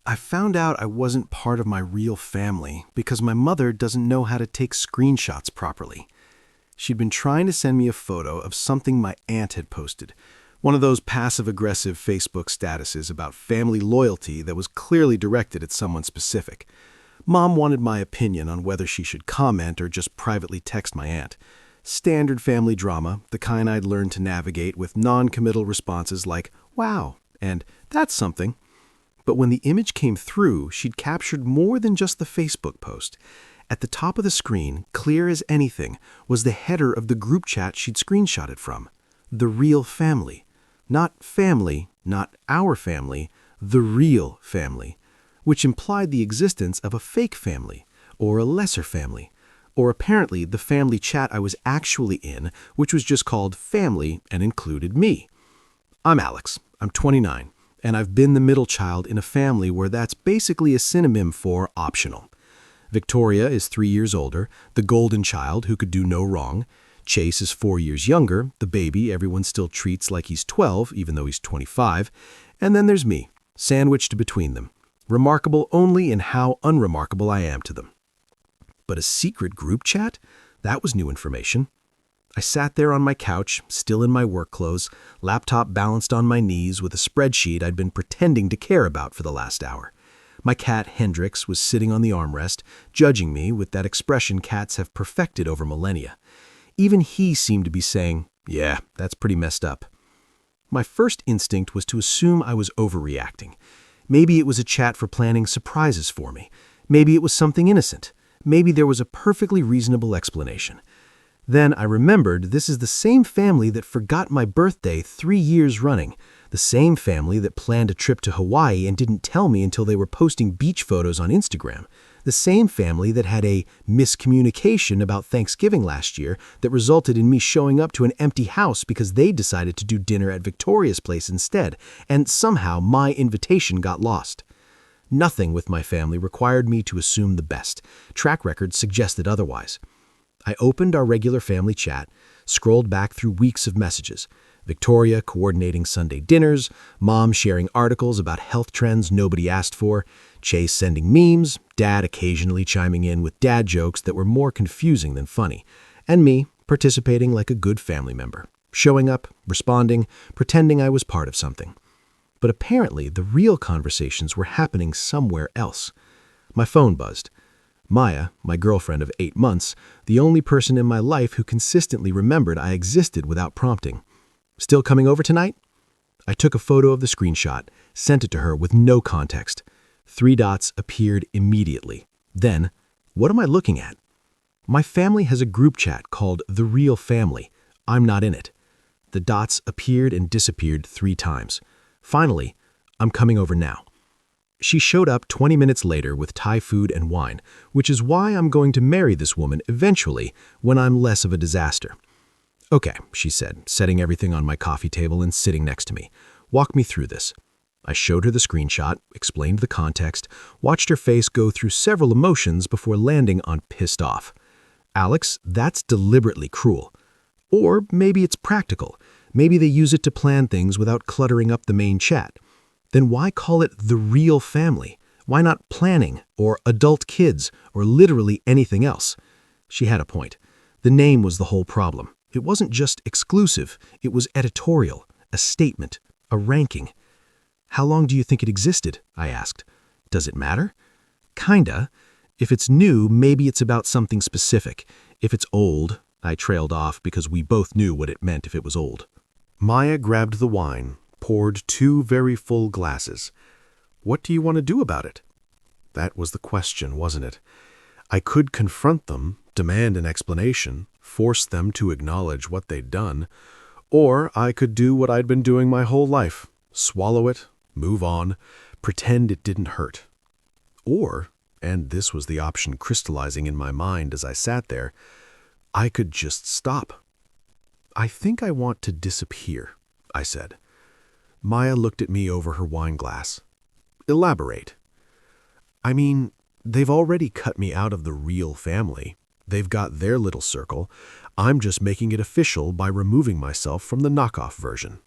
I found out I wasn't part of my real family because my mother doesn't know how to take screenshots properly. She'd been trying to send me a photo of something my aunt had posted, one of those passive-aggressive Facebook statuses about family loyalty that was clearly directed at someone specific. Mom wanted my opinion on whether she should comment or just privately text my aunt. Standard family drama, the kind I'd learned to navigate with non-committal responses like, "Wow," and "That's something." But when the image came through, she'd captured more than just the Facebook post. At the top of the screen, clear as anything, was the header of the group chat she'd screenshotted from. The real family. Not family, not our family, the real family, which implied the existence of a fake family, or a lesser family, or apparently the family chat I was actually in, which was just called family and included me. I'm Alex. I'm 29. And I've been the middle child in a family where that's basically a synonym for optional. Victoria is 3 years older, the golden child who could do no wrong. Chase is 4 years younger, the baby everyone still treats like he's 12, even though he's 25. And then there's me, sandwiched between them, remarkable only in how unremarkable I am to them. But a secret group chat? That was new information. I sat there on my couch, still in my work clothes, laptop balanced on my knees with a spreadsheet I'd been pretending to care about for the last hour. My cat, Hendrix, was sitting on the armrest, judging me with that expression cats have perfected over millennia. Even he seemed to be saying, "Yeah, that's pretty messed up." My first instinct was to assume I was overreacting. Maybe it was a chat for planning surprises for me. Maybe it was something innocent. Maybe there was a perfectly reasonable explanation. Then I remembered this is the same family that forgot my birthday 3 years running, the same family that planned a trip to Hawaii and didn't tell me until they were posting beach photos on Instagram, the same family that had a miscommunication about Thanksgiving last year that resulted in me showing up to an empty house because they decided to do dinner at Victoria's place instead, and somehow my invitation got lost. Nothing with my family required me to assume the best. Track records suggested otherwise. I opened our regular family chat, scrolled back through weeks of messages. Victoria coordinating Sunday dinners, Mom sharing articles about health trends nobody asked for, Chase sending memes, Dad occasionally chiming in with dad jokes that were more confusing than funny, and me participating like a good family member, showing up, responding, pretending I was part of something. But apparently the real conversations were happening somewhere else. My phone buzzed. Maya, my girlfriend of 8 months, the only person in my life who consistently remembered I existed without prompting. "Still coming over tonight?" I took a photo of the screenshot, sent it to her with no context. 3 dots appeared immediately. Then, what am I looking at? My family has a group chat called The Real Family. I'm not in it. The dots appeared and disappeared 3 times. Finally, "I'm coming over now." She showed up 20 minutes later with Thai food and wine, which is why I'm going to marry this woman eventually when I'm less of a disaster. "Okay," she said, setting everything on my coffee table and sitting next to me. "Walk me through this." I showed her the screenshot, explained the context, watched her face go through several emotions before landing on pissed off. "Alex, that's deliberately cruel. Or maybe it's practical. Maybe they use it to plan things without cluttering up the main chat. Then why call it The Real Family? Why not planning, or adult kids, or literally anything else?" She had a point. The name was the whole problem. It wasn't just exclusive, it was editorial, a statement, a ranking. "How long do you think it existed?" I asked. "Does it matter?" "Kinda. If it's new, maybe it's about something specific. If it's old," I trailed off because we both knew what it meant if it was old. Maya grabbed the wine, poured 2 very full glasses. "What do you want to do about it?" That was the question, wasn't it? I could confront them, demand an explanation, force them to acknowledge what they'd done, or I could do what I'd been doing my whole life, swallow it, move on, pretend it didn't hurt. Or, and this was the option crystallizing in my mind as I sat there, I could just stop. "I think I want to disappear," I said. Maya looked at me over her wine glass. "Elaborate." "I mean, they've already cut me out of the real family. They've got their little circle. I'm just making it official by removing myself from the knockoff version."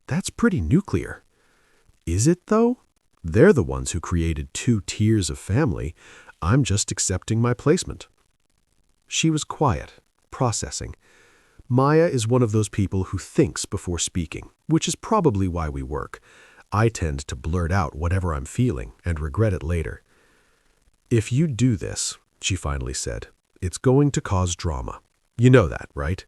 "That's pretty nuclear." "Is it, though?" They're the ones who created 2 tiers of family. I'm just accepting my placement." She was quiet, processing. Maya is one of those people who thinks before speaking, which is probably why we work. I tend to blurt out whatever I'm feeling and regret it later. "If you do this," she finally said, "it's going to cause drama. You know that, right?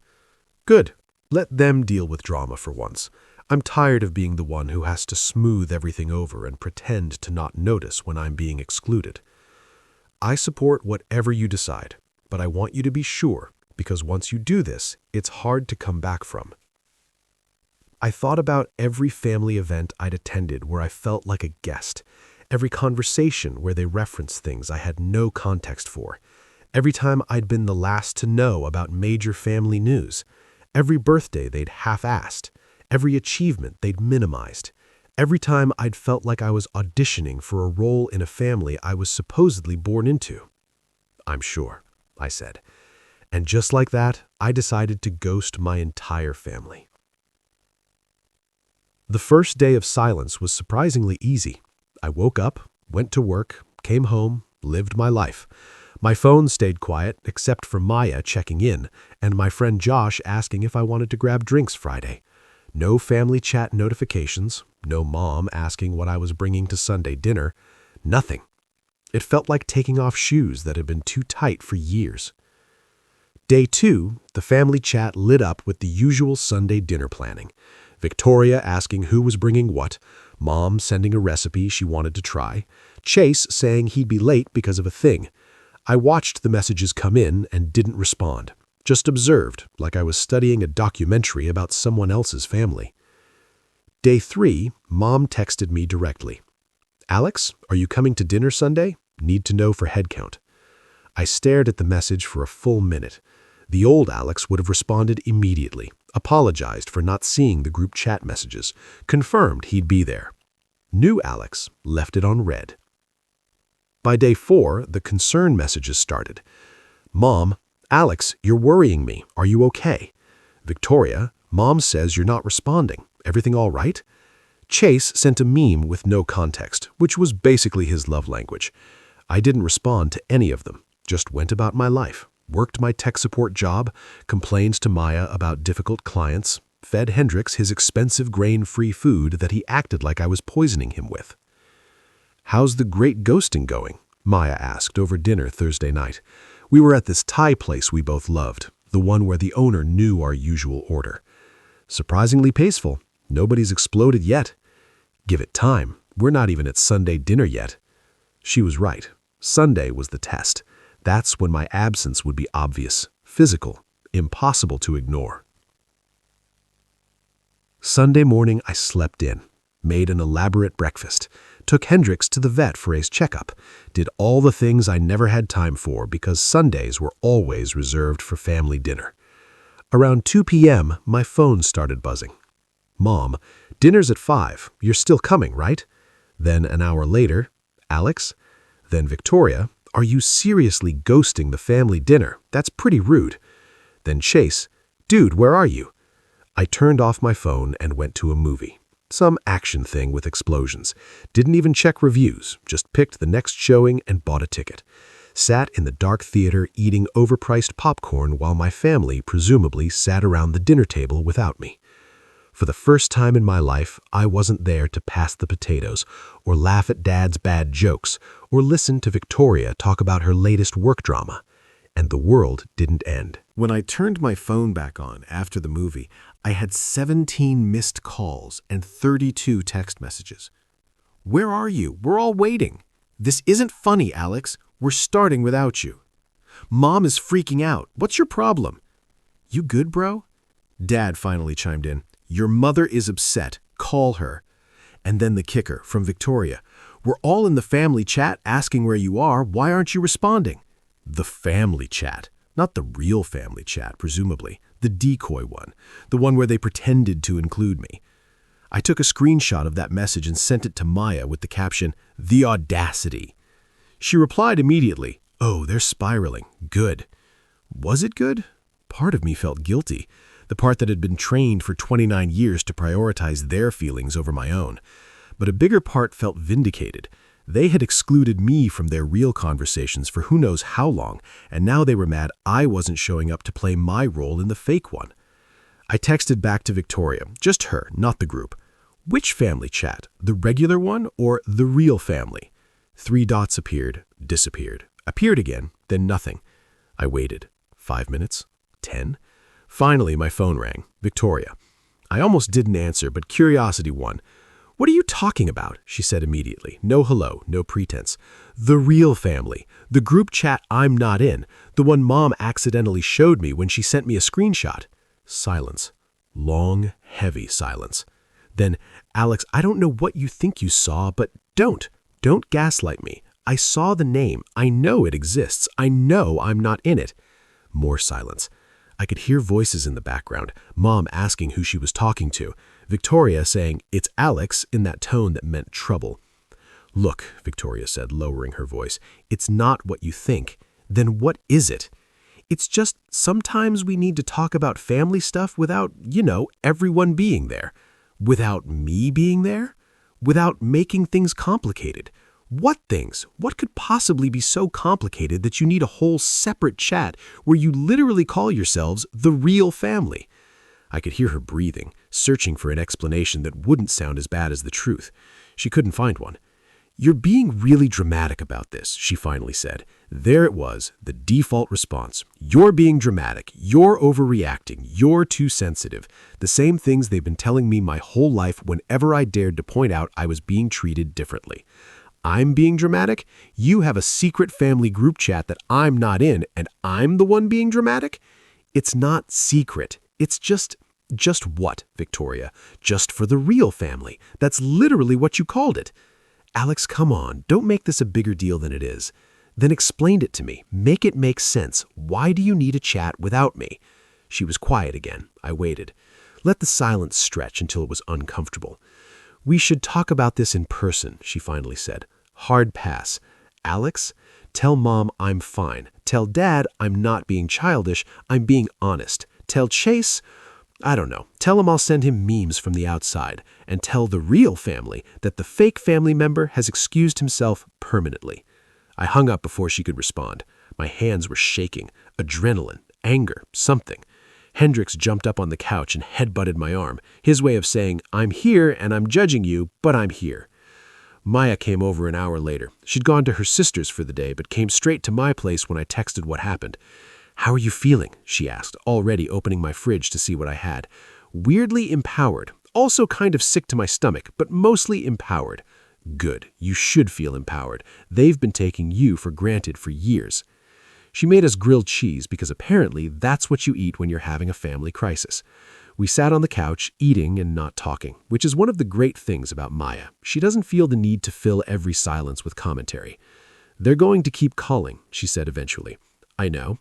Good. Let them deal with drama for once. I'm tired of being the one who has to smooth everything over and pretend to not notice when I'm being excluded. I support whatever you decide, but I want you to be sure, because once you do this, it's hard to come back from." I thought about every family event I'd attended where I felt like a guest, every conversation where they referenced things I had no context for, every time I'd been the last to know about major family news, every birthday they'd half-assed, every achievement they'd minimized, every time I'd felt like I was auditioning for a role in a family I was supposedly born into. "I'm sure," I said. And just like that, I decided to ghost my entire family. The first day of silence was surprisingly easy. I woke up, went to work, came home, lived my life. My phone stayed quiet, except for Maya checking in, and my friend Josh asking if I wanted to grab drinks Friday. No family chat notifications, no mom asking what I was bringing to Sunday dinner, nothing. It felt like taking off shoes that had been too tight for years. Day 2, the family chat lit up with the usual Sunday dinner planning. Victoria asking who was bringing what, Mom sending a recipe she wanted to try, Chase saying he'd be late because of a thing. I watched the messages come in and didn't respond, just observed like I was studying a documentary about someone else's family. Day 3, Mom texted me directly. "Alex, are you coming to dinner Sunday? Need to know for head count." I stared at the message for a full minute. The old Alex would have responded immediately, apologized for not seeing the group chat messages, confirmed he'd be there. New Alex left it on red. By day 4, the concern messages started. "Mom, Alex, you're worrying me. Are you okay?" Victoria, "Mom says you're not responding. Everything all right?" Chase sent a meme with no context, which was basically his love language. I didn't respond to any of them, just went about my life, worked my tech support job, complained to Maya about difficult clients, fed Hendrix his expensive grain-free food that he acted like I was poisoning him with. "How's the great ghosting going?" Maya asked over dinner Thursday night. We were at this Thai place we both loved, the one where the owner knew our usual order. "Surprisingly peaceful. Nobody's exploded yet." "Give it time. We're not even at Sunday dinner yet." She was right. Sunday was the test. That's when my absence would be obvious, physical, impossible to ignore. Sunday morning, I slept in, made an elaborate breakfast, took Hendrix to the vet for his checkup, did all the things I never had time for because Sundays were always reserved for family dinner. Around 2 p.m., my phone started buzzing. "Mom, dinner's at 5. You're still coming, right?" Then an hour later, "Alex?" Then Victoria, "Are you seriously ghosting the family dinner? That's pretty rude." Then Chase, "Dude, where are you?" I turned off my phone and went to a movie. Some action thing with explosions. Didn't even check reviews, just picked the next showing and bought a ticket. Sat in the dark theater eating overpriced popcorn while my family presumably sat around the dinner table without me. For the first time in my life, I wasn't there to pass the potatoes, or laugh at Dad's bad jokes, or listen to Victoria talk about her latest work drama. And the world didn't end. When I turned my phone back on after the movie, I had 17 missed calls and 32 text messages. "Where are you? We're all waiting." "This isn't funny, Alex. We're starting without you." "Mom is freaking out. What's your problem?" "You good, bro?" Dad finally chimed in. "Your mother is upset. Call her." And then the kicker from Victoria. "We're all in the family chat asking where you are. Why aren't you responding?" The family chat. Not the real family chat, presumably. The decoy one. The one where they pretended to include me. I took a screenshot of that message and sent it to Maya with the caption, "The audacity." She replied immediately, "Oh, they're spiraling. Good." Was it good? Part of me felt guilty. The part that had been trained for 29 years to prioritize their feelings over my own. But a bigger part felt vindicated. They had excluded me from their real conversations for who knows how long, and now they were mad I wasn't showing up to play my role in the fake one. I texted back to Victoria, just her, not the group. Which family chat? The regular one or the real family? 3 dots appeared, disappeared, appeared again, then nothing. I waited. 5 minutes? 10? Finally, my phone rang. Victoria. I almost didn't answer, but curiosity won. "What are you talking about?" she said immediately. No hello, no pretense. "The real family. The group chat I'm not in. The one Mom accidentally showed me when she sent me a screenshot." Silence. Long, heavy silence. Then, "Alex, I don't know what you think you saw, but don't gaslight me. I saw the name. I know it exists. I know I'm not in it." More silence. I could hear voices in the background, Mom asking who she was talking to, Victoria saying, "It's Alex," in that tone that meant trouble. "Look," Victoria said, lowering her voice, "it's not what you think. Then what is it? It's just sometimes we need to talk about family stuff without, everyone being there. Without me being there? Without making things complicated. What things? What could possibly be so complicated that you need a whole separate chat where you literally call yourselves the real family?" I could hear her breathing, searching for an explanation that wouldn't sound as bad as the truth. She couldn't find one. "You're being really dramatic about this," she finally said. There it was, the default response. "You're being dramatic. You're overreacting. You're too sensitive." The same things they've been telling me my whole life whenever I dared to point out I was being treated differently. I'm being dramatic? You have a secret family group chat that I'm not in, and I'm the one being dramatic? It's not secret. It's just what, Victoria? Just for the real family. That's literally what you called it. Alex, come on. Don't make this a bigger deal than it is. Then explain it to me. Make it make sense. Why do you need a chat without me? She was quiet again. I waited. Let the silence stretch until it was uncomfortable. "We should talk about this in person," she finally said. Hard pass. "Alex, tell Mom I'm fine. Tell Dad I'm not being childish. I'm being honest. Tell Chase, I don't know. Tell him I'll send him memes from the outside. And tell the real family that the fake family member has excused himself permanently." I hung up before she could respond. My hands were shaking. Adrenaline, anger, something. Hendricks jumped up on the couch and headbutted my arm, his way of saying, "I'm here and I'm judging you, but I'm here." Maya came over an hour later. She'd gone to her sister's for the day, but came straight to my place when I texted what happened. "How are you feeling?" she asked, already opening my fridge to see what I had. "Weirdly empowered. Also kind of sick to my stomach, but mostly empowered." "Good. You should feel empowered. They've been taking you for granted for years." She made us grilled cheese because apparently that's what you eat when you're having a family crisis. We sat on the couch, eating and not talking, which is one of the great things about Maya. She doesn't feel the need to fill every silence with commentary. "They're going to keep calling," she said eventually. "I know.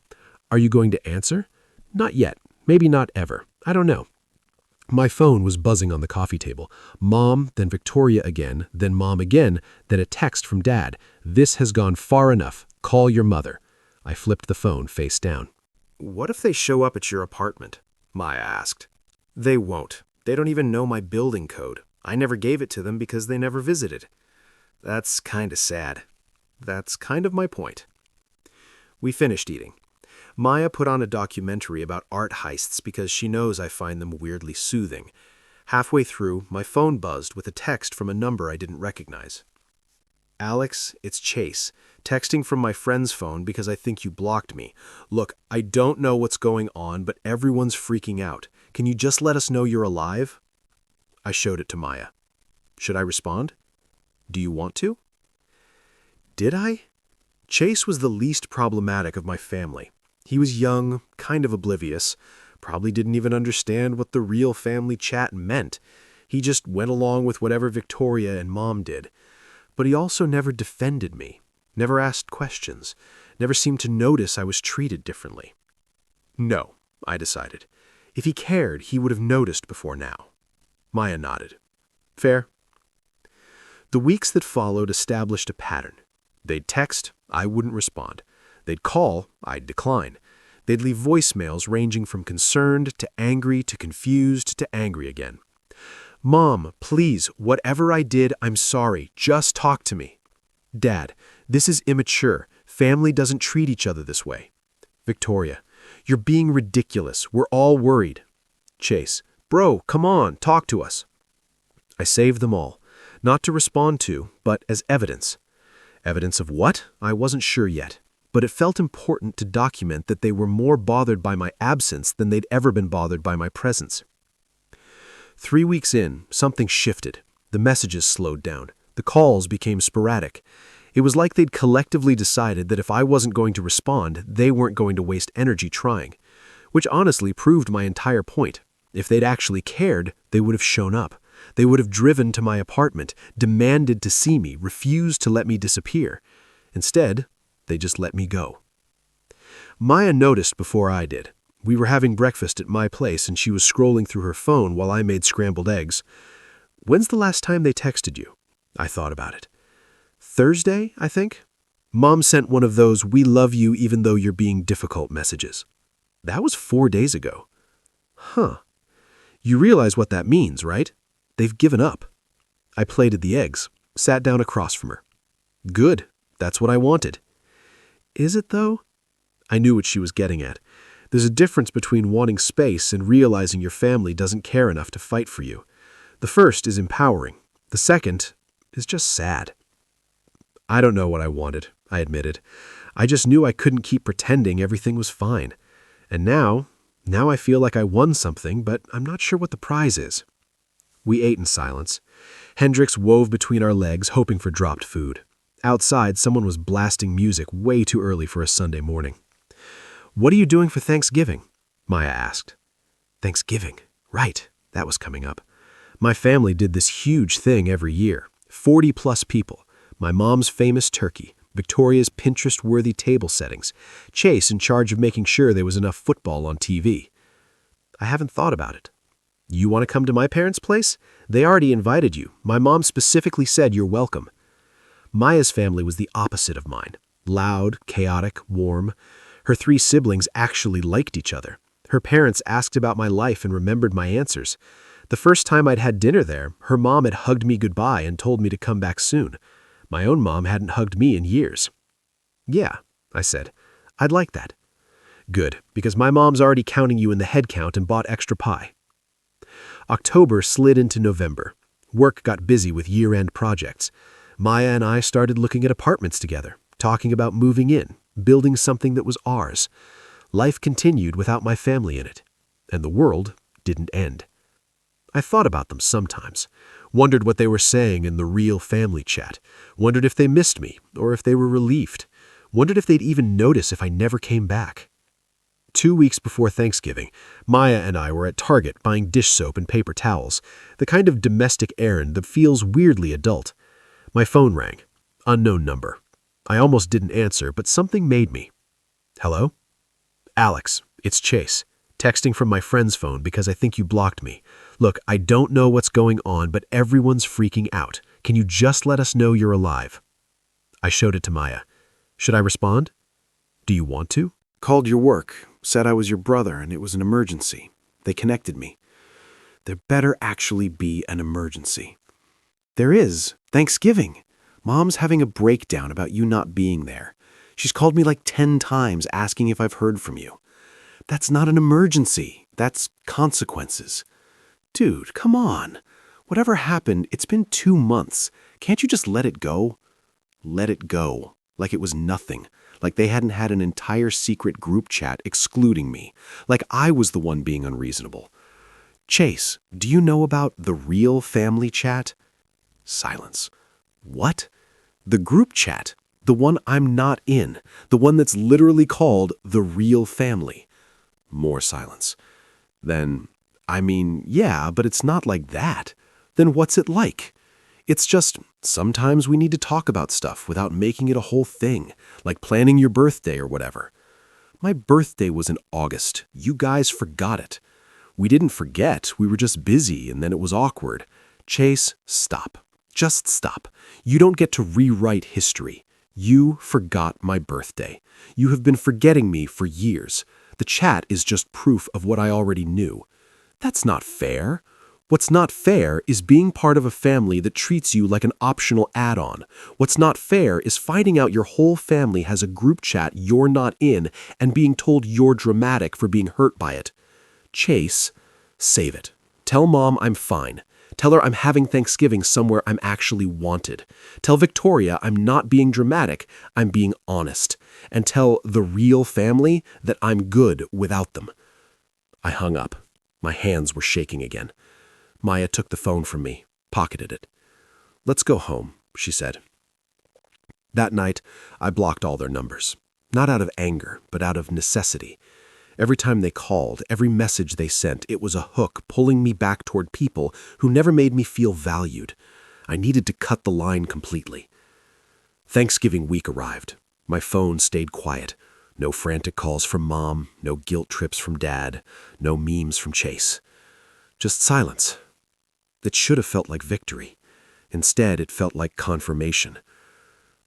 Are you going to answer?" "Not yet. Maybe not ever. I don't know." My phone was buzzing on the coffee table. Mom, then Victoria again, then Mom again, then a text from Dad. "This has gone far enough. Call your mother." I flipped the phone face down. "What if they show up at your apartment?" Maya asked. "They won't. They don't even know my building code. I never gave it to them because they never visited." "That's kind of sad." "That's kind of my point." We finished eating. Maya put on a documentary about art heists because she knows I find them weirdly soothing. Halfway through, my phone buzzed with a text from a number I didn't recognize. "Alex, it's Chase. Texting from my friend's phone because I think you blocked me. Look, I don't know what's going on, but everyone's freaking out. Can you just let us know you're alive?" I showed it to Maya. "Should I respond? Do you want to?" Did I? Chase was the least problematic of my family. He was young, kind of oblivious, probably didn't even understand what the real family chat meant. He just went along with whatever Victoria and Mom did. But he also never defended me, never asked questions, never seemed to notice I was treated differently. No, I decided. If he cared, he would have noticed before now. Maya nodded. Fair. The weeks that followed established a pattern. They'd text, I wouldn't respond. They'd call, I'd decline. They'd leave voicemails ranging from concerned to angry to confused to angry again. Mom, please, whatever I did, I'm sorry. Just talk to me. Dad, this is immature. Family doesn't treat each other this way. Victoria, you're being ridiculous. We're all worried. Chase, bro, come on, talk to us. I saved them all, not to respond to, but as evidence. Evidence of what? I wasn't sure yet, but it felt important to document that they were more bothered by my absence than they'd ever been bothered by my presence. 3 weeks in, something shifted. The messages slowed down. The calls became sporadic. It was like they'd collectively decided that if I wasn't going to respond, they weren't going to waste energy trying, which honestly proved my entire point. If they'd actually cared, they would have shown up. They would have driven to my apartment, demanded to see me, refused to let me disappear. Instead, they just let me go. Maya noticed before I did. We were having breakfast at my place and she was scrolling through her phone while I made scrambled eggs. When's the last time they texted you? I thought about it. Thursday, I think? Mom sent one of those "we love you even though you're being difficult" messages. That was 4 days ago. Huh. You realize what that means, right? They've given up. I plated the eggs, sat down across from her. Good. That's what I wanted. Is it, though? I knew what she was getting at. There's a difference between wanting space and realizing your family doesn't care enough to fight for you. The first is empowering. The second is just sad. I don't know what I wanted, I admitted. I just knew I couldn't keep pretending everything was fine. And now I feel like I won something, but I'm not sure what the prize is. We ate in silence. Hendrix wove between our legs, hoping for dropped food. Outside, someone was blasting music way too early for a Sunday morning. What are you doing for Thanksgiving? Maya asked. Thanksgiving. Right, that was coming up. My family did this huge thing every year. 40+ people. My mom's famous turkey. Victoria's Pinterest-worthy table settings. Chase in charge of making sure there was enough football on TV. I haven't thought about it. You want to come to my parents' place? They already invited you. My mom specifically said you're welcome. Maya's family was the opposite of mine. Loud, chaotic, warm. Her 3 siblings actually liked each other. Her parents asked about my life and remembered my answers. The first time I'd had dinner there, her mom had hugged me goodbye and told me to come back soon. My own mom hadn't hugged me in years. Yeah, I said. I'd like that. Good, because my mom's already counting you in the head count and bought extra pie. October slid into November. Work got busy with year-end projects. Maya and I started looking at apartments together, talking about moving in, building something that was ours. Life continued without my family in it, and the world didn't end. I thought about them sometimes, wondered what they were saying in the real family chat, wondered if they missed me or if they were relieved, wondered if they'd even notice if I never came back. 2 weeks before Thanksgiving, Maya and I were at Target buying dish soap and paper towels, the kind of domestic errand that feels weirdly adult. My phone rang. Unknown number. I almost didn't answer, but something made me. Hello? Alex, it's Chase. Texting from my friend's phone because I think you blocked me. Look, I don't know what's going on, but everyone's freaking out. Can you just let us know you're alive? I showed it to Maya. Should I respond? Do you want to? Called your work. Said I was your brother and it was an emergency. They connected me. There better actually be an emergency. There is. Thanksgiving. Mom's having a breakdown about you not being there. She's called me like 10 times asking if I've heard from you. That's not an emergency. That's consequences. Dude, come on. Whatever happened, it's been 2 months. Can't you just let it go? Let it go. Like it was nothing. Like they hadn't had an entire secret group chat excluding me. Like I was the one being unreasonable. Chase, do you know about the real family chat? Silence. What? The group chat. The one I'm not in. The one that's literally called the real family. More silence. Then, yeah, but it's not like that. Then what's it like? It's just, sometimes we need to talk about stuff without making it a whole thing, like planning your birthday or whatever. My birthday was in August. You guys forgot it. We didn't forget, we were just busy and then it was awkward. Chase, stop. Just stop. You don't get to rewrite history. You forgot my birthday. You have been forgetting me for years. The chat is just proof of what I already knew. That's not fair. What's not fair is being part of a family that treats you like an optional add-on. What's not fair is finding out your whole family has a group chat you're not in and being told you're dramatic for being hurt by it. Chase, save it. Tell Mom I'm fine. Tell her I'm having Thanksgiving somewhere I'm actually wanted. Tell Victoria I'm not being dramatic, I'm being honest. And tell the real family that I'm good without them. I hung up. My hands were shaking again. Maya took the phone from me, pocketed it. "Let's go home," she said. That night, I blocked all their numbers. Not out of anger, but out of necessity. Every time they called, every message they sent, it was a hook pulling me back toward people who never made me feel valued. I needed to cut the line completely. Thanksgiving week arrived. My phone stayed quiet. No frantic calls from Mom, no guilt trips from Dad, no memes from Chase. Just silence. That should have felt like victory. Instead, it felt like confirmation.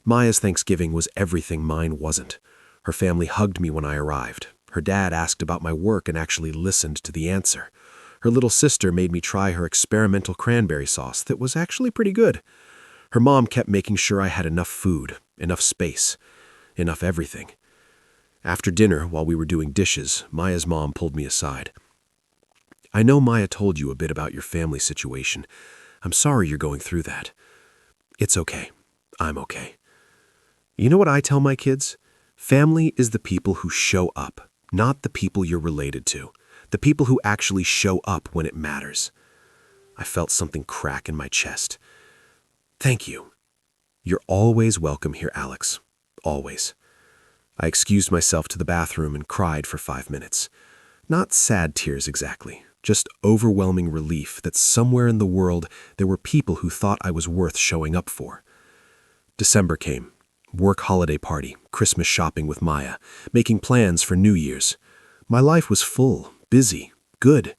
Maya's Thanksgiving was everything mine wasn't. Her family hugged me when I arrived. Her dad asked about my work and actually listened to the answer. Her little sister made me try her experimental cranberry sauce that was actually pretty good. Her mom kept making sure I had enough food, enough space, enough everything. After dinner, while we were doing dishes, Maya's mom pulled me aside. "I know Maya told you a bit about your family situation. I'm sorry you're going through that. It's okay. I'm okay. You know what I tell my kids? Family is the people who show up, not the people you're related to. The people who actually show up when it matters." I felt something crack in my chest. "Thank you. You're always welcome here, Alex. Always." I excused myself to the bathroom and cried for 5 minutes. Not sad tears exactly, just overwhelming relief that somewhere in the world there were people who thought I was worth showing up for. December came. Work holiday party, Christmas shopping with Maya, making plans for New Year's. My life was full, busy, good.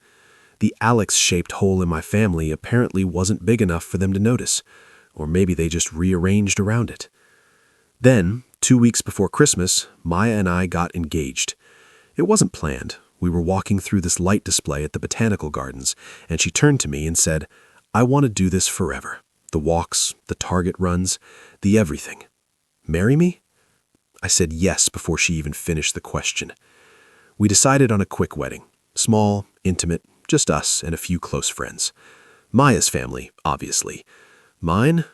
The Alex-shaped hole in my family apparently wasn't big enough for them to notice, or maybe they just rearranged around it. Then, 2 weeks before Christmas, Maya and I got engaged. It wasn't planned. We were walking through this light display at the botanical gardens, and she turned to me and said, "I want to do this forever. The walks, the Target runs, the everything. Marry me?" I said yes before she even finished the question. We decided on a quick wedding. Small, intimate, just us and a few close friends. Maya's family, obviously. Mine?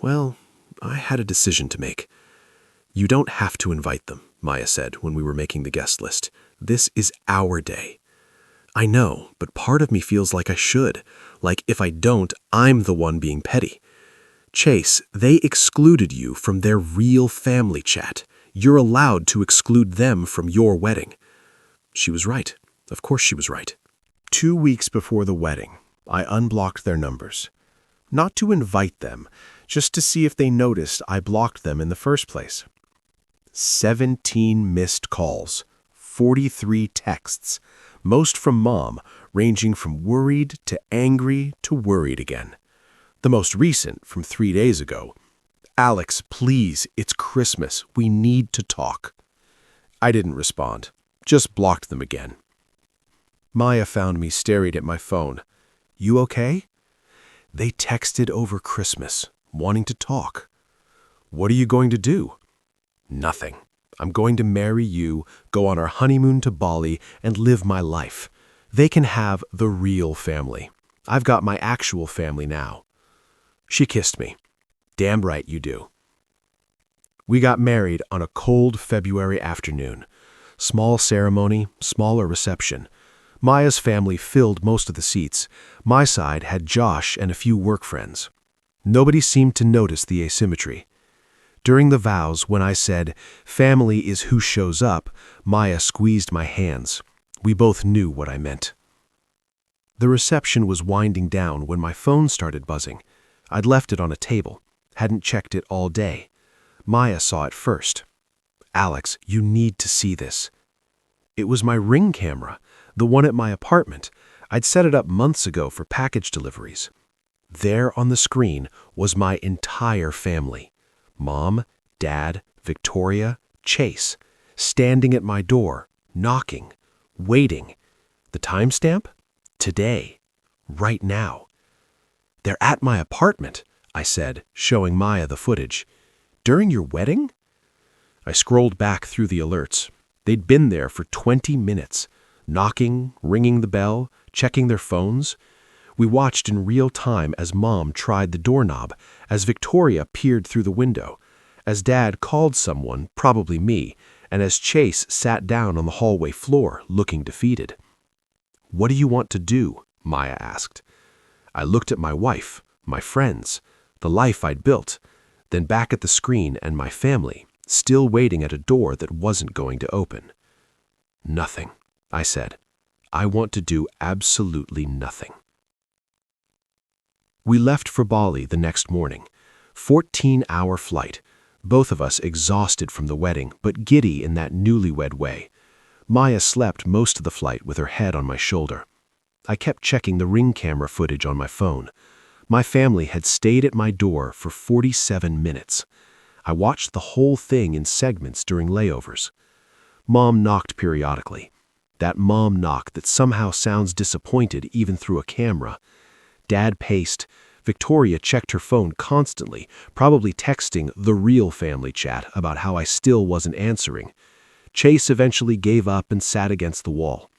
Well, I had a decision to make. "You don't have to invite them," Maya said when we were making the guest list. "This is our day." I know, but part of me feels like I should. Like if I don't, I'm the one being petty. "Chase, they excluded you from their real family chat. You're allowed to exclude them from your wedding." She was right. Of course she was right. 2 weeks before the wedding, I unblocked their numbers. Not to invite them, just to see if they noticed I blocked them in the first place. 17 missed calls, 43 texts, most from Mom, ranging from worried to angry to worried again. The most recent, from 3 days ago. "Alex, please, it's Christmas. We need to talk." I didn't respond, just blocked them again. Maya found me staring at my phone. "You okay?" "They texted over Christmas, wanting to talk." "What are you going to do?" "Nothing. I'm going to marry you, go on our honeymoon to Bali, and live my life. They can have the real family. I've got my actual family now." She kissed me. "Damn right you do." We got married on a cold February afternoon. Small ceremony, smaller reception. Maya's family filled most of the seats. My side had Josh and a few work friends. Nobody seemed to notice the asymmetry. During the vows, when I said, "Family is who shows up," Maya squeezed my hands. We both knew what I meant. The reception was winding down when my phone started buzzing. I'd left it on a table, hadn't checked it all day. Maya saw it first. "Alex, you need to see this." It was my Ring camera, the one at my apartment. I'd set it up months ago for package deliveries. There on the screen was my entire family. Mom, Dad, Victoria, Chase, standing at my door, knocking, waiting. The timestamp? Today. right now. "They're at my apartment," I said, showing Maya the footage. "During your wedding?" I scrolled back through the alerts. They'd been there for 20 minutes, knocking, ringing the bell, checking their phones. We watched in real time as Mom tried the doorknob, as Victoria peered through the window, as Dad called someone, probably me, and as Chase sat down on the hallway floor, looking defeated. "What do you want to do?" Maya asked. I looked at my wife, my friends, the life I'd built, then back at the screen and my family, still waiting at a door that wasn't going to open. "Nothing," I said. "I want to do absolutely nothing." We left for Bali the next morning. 14-hour flight. Both of us exhausted from the wedding, but giddy in that newlywed way. Maya slept most of the flight with her head on my shoulder. I kept checking the ring camera footage on my phone. My family had stayed at my door for 47 minutes. I watched the whole thing in segments during layovers. Mom knocked periodically. That mom knock that somehow sounds disappointed even through a camera. Dad paced. Victoria checked her phone constantly, probably texting the real family chat about how I still wasn't answering. Chase eventually gave up and sat against the wall.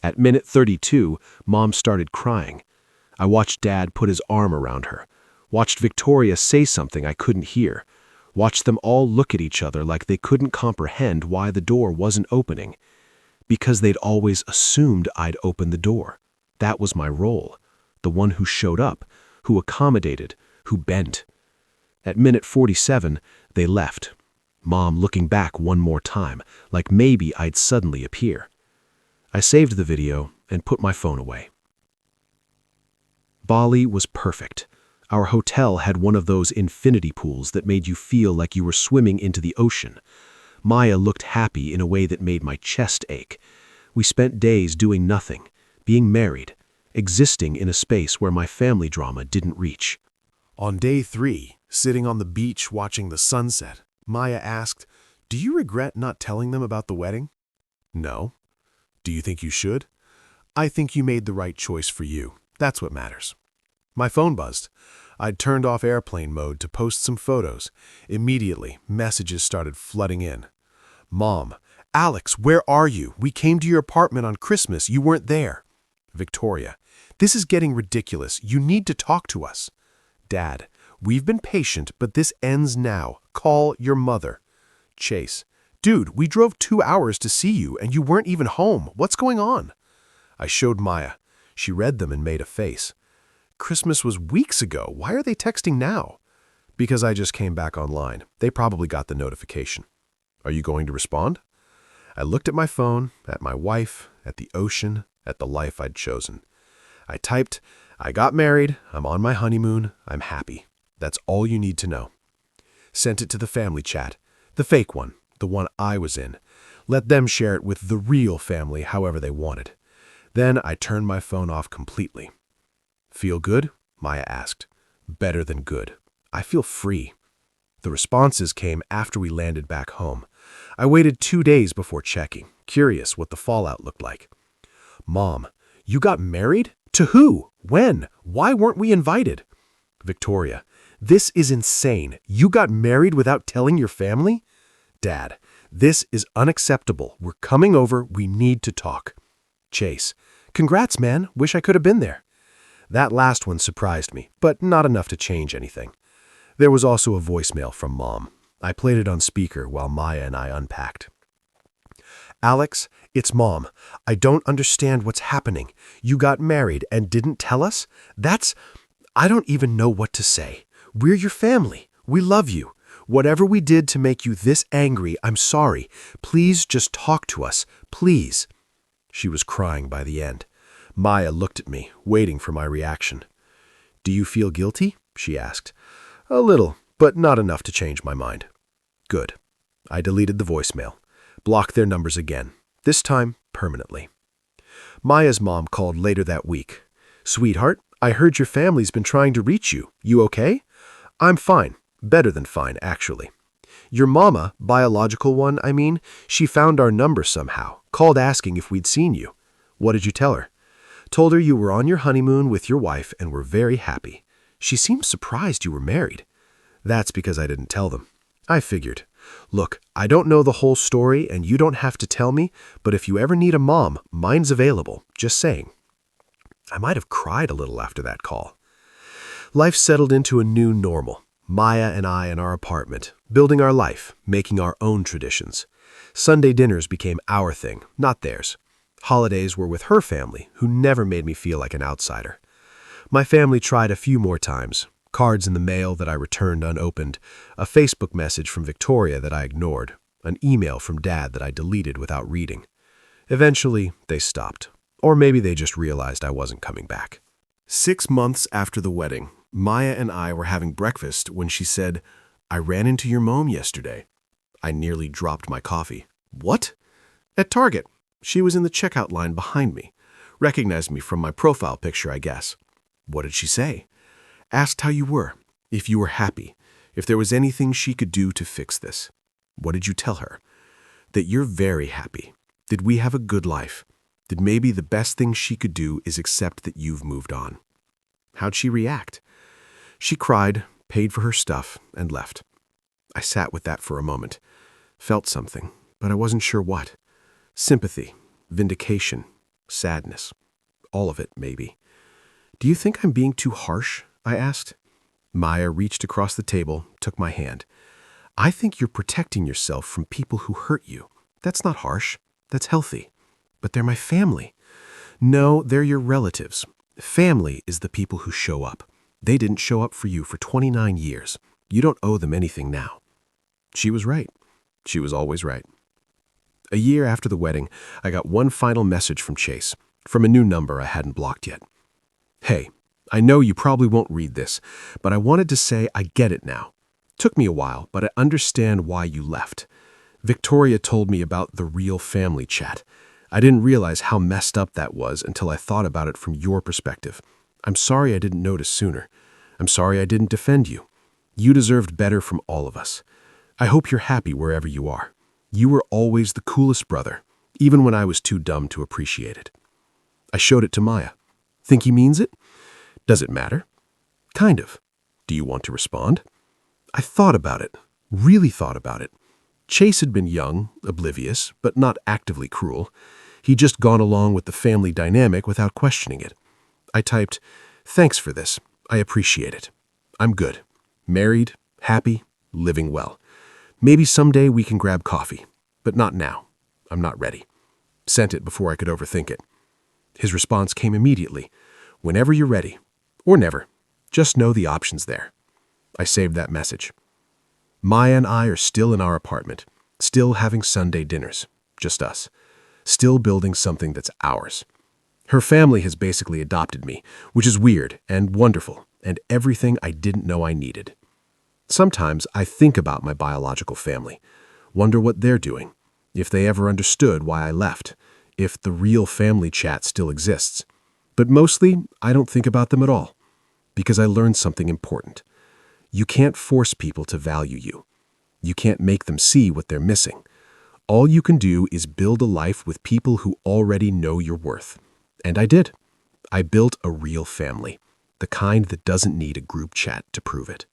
At minute 32, Mom started crying. I watched Dad put his arm around her, watched Victoria say something I couldn't hear, watched them all look at each other like they couldn't comprehend why the door wasn't opening. Because they'd always assumed I'd open the door. That was my role. The one who showed up, who accommodated, who bent. At minute 47, they left. Mom looking back one more time, like maybe I'd suddenly appear. I saved the video and put my phone away. Bali was perfect. Our hotel had one of those infinity pools that made you feel like you were swimming into the ocean. Maya looked happy in a way that made my chest ache. We spent days doing nothing, being married, existing in a space where my family drama didn't reach. On day 3, sitting on the beach watching the sunset, Maya asked, "Do you regret not telling them about the wedding?" "No." "Do you think you should?" "I think you made the right choice for you. That's what matters." My phone buzzed. I'd turned off airplane mode to post some photos. Immediately, messages started flooding in. "Mom, Alex, where are you? We came to your apartment on Christmas. You weren't there." Victoria, "This is getting ridiculous. You need to talk to us." Dad, "We've been patient, but this ends now. Call your mother." Chase, "Dude, we drove 2 hours to see you and you weren't even home. What's going on?" I showed Maya. She read them and made a face. "Christmas was weeks ago. Why are they texting now?" "Because I just came back online. They probably got the notification." "Are you going to respond?" I looked at my phone, at my wife, at the ocean, at the life I'd chosen. I typed, "I got married, I'm on my honeymoon, I'm happy. That's all you need to know." Sent it to the family chat, the fake one, the one I was in. Let them share it with the real family however they wanted. Then I turned my phone off completely. "Feel good?" Maya asked. "Better than good. I feel free." The responses came after we landed back home. I waited 2 days before checking, curious what the fallout looked like. "Mom, you got married? To who? When? Why weren't we invited?" Victoria, "This is insane. You got married without telling your family?" Dad, "This is unacceptable. We're coming over. We need to talk." Chase, "Congrats, man. Wish I could have been there." That last one surprised me, but not enough to change anything. There was also a voicemail from Mom. I played it on speaker while Maya and I unpacked. "Alex, it's Mom. I don't understand what's happening. You got married and didn't tell us? I don't even know what to say. We're your family. We love you. Whatever we did to make you this angry, I'm sorry. Please just talk to us. Please." She was crying by the end. Maya looked at me, waiting for my reaction. "Do you feel guilty?" she asked. "A little, but not enough to change my mind." Good. I deleted the voicemail. Blocked their numbers again, this time permanently. Maya's mom called later that week. "Sweetheart, I heard your family's been trying to reach you. You okay?" "I'm fine. Better than fine, actually." "Your mama, biological one, I mean, she found our number somehow, called asking if we'd seen you." "What did you tell her?" Told her you were on your honeymoon with your wife and were very happy. She seemed surprised you were married. That's because I didn't tell them. I figured. Look, I don't know the whole story and you don't have to tell me, but if you ever need a mom, mine's available. Just saying. I might have cried a little after that call. Life settled into a new normal. Maya and I in our apartment, building our life, making our own traditions. Sunday dinners became our thing, not theirs. Holidays were with her family, who never made me feel like an outsider. My family tried a few more times. Cards in the mail that I returned unopened, a Facebook message from Victoria that I ignored, an email from Dad that I deleted without reading. Eventually, they stopped. Or maybe they just realized I wasn't coming back. 6 months after the wedding, Maya and I were having breakfast when she said, "I ran into your mom yesterday." I nearly dropped my coffee. What? At Target. She was in the checkout line behind me. Recognized me from my profile picture, I guess. What did she say? Asked how you were, if you were happy, if there was anything she could do to fix this. What did you tell her? That you're very happy. Did we have a good life? That maybe the best thing she could do is accept that you've moved on. How'd she react? She cried, paid for her stuff, and left. I sat with that for a moment. Felt something, but I wasn't sure what. Sympathy, vindication, sadness. All of it, maybe. Do you think I'm being too harsh? I asked. Maya reached across the table, took my hand. I think you're protecting yourself from people who hurt you. That's not harsh. That's healthy. But they're my family. No, they're your relatives. Family is the people who show up. They didn't show up for you for 29 years. You don't owe them anything now. She was right. She was always right. A year after the wedding, I got one final message from Chase, from a new number I hadn't blocked yet. Hey, I know you probably won't read this, but I wanted to say I get it now. Took me a while, but I understand why you left. Victoria told me about the real family chat. I didn't realize how messed up that was until I thought about it from your perspective. I'm sorry I didn't notice sooner. I'm sorry I didn't defend you. You deserved better from all of us. I hope you're happy wherever you are. You were always the coolest brother, even when I was too dumb to appreciate it. I showed it to Maya. Think he means it? Does it matter? Kind of. Do you want to respond? I thought about it, really thought about it. Chase had been young, oblivious, but not actively cruel. He'd just gone along with the family dynamic without questioning it. I typed, "Thanks for this. I appreciate it. I'm good. Married, happy, living well. Maybe someday we can grab coffee, but not now. I'm not ready." Sent it before I could overthink it. His response came immediately. "Whenever you're ready. Or never. Just know the option's there." I saved that message. Maya and I are still in our apartment, still having Sunday dinners, just us, still building something that's ours. Her family has basically adopted me, which is weird and wonderful and everything I didn't know I needed. Sometimes I think about my biological family, wonder what they're doing, if they ever understood why I left, if the real family chat still exists. But mostly, I don't think about them at all, because I learned something important. You can't force people to value you. You can't make them see what they're missing. All you can do is build a life with people who already know your worth. And I did. I built a real family, the kind that doesn't need a group chat to prove it.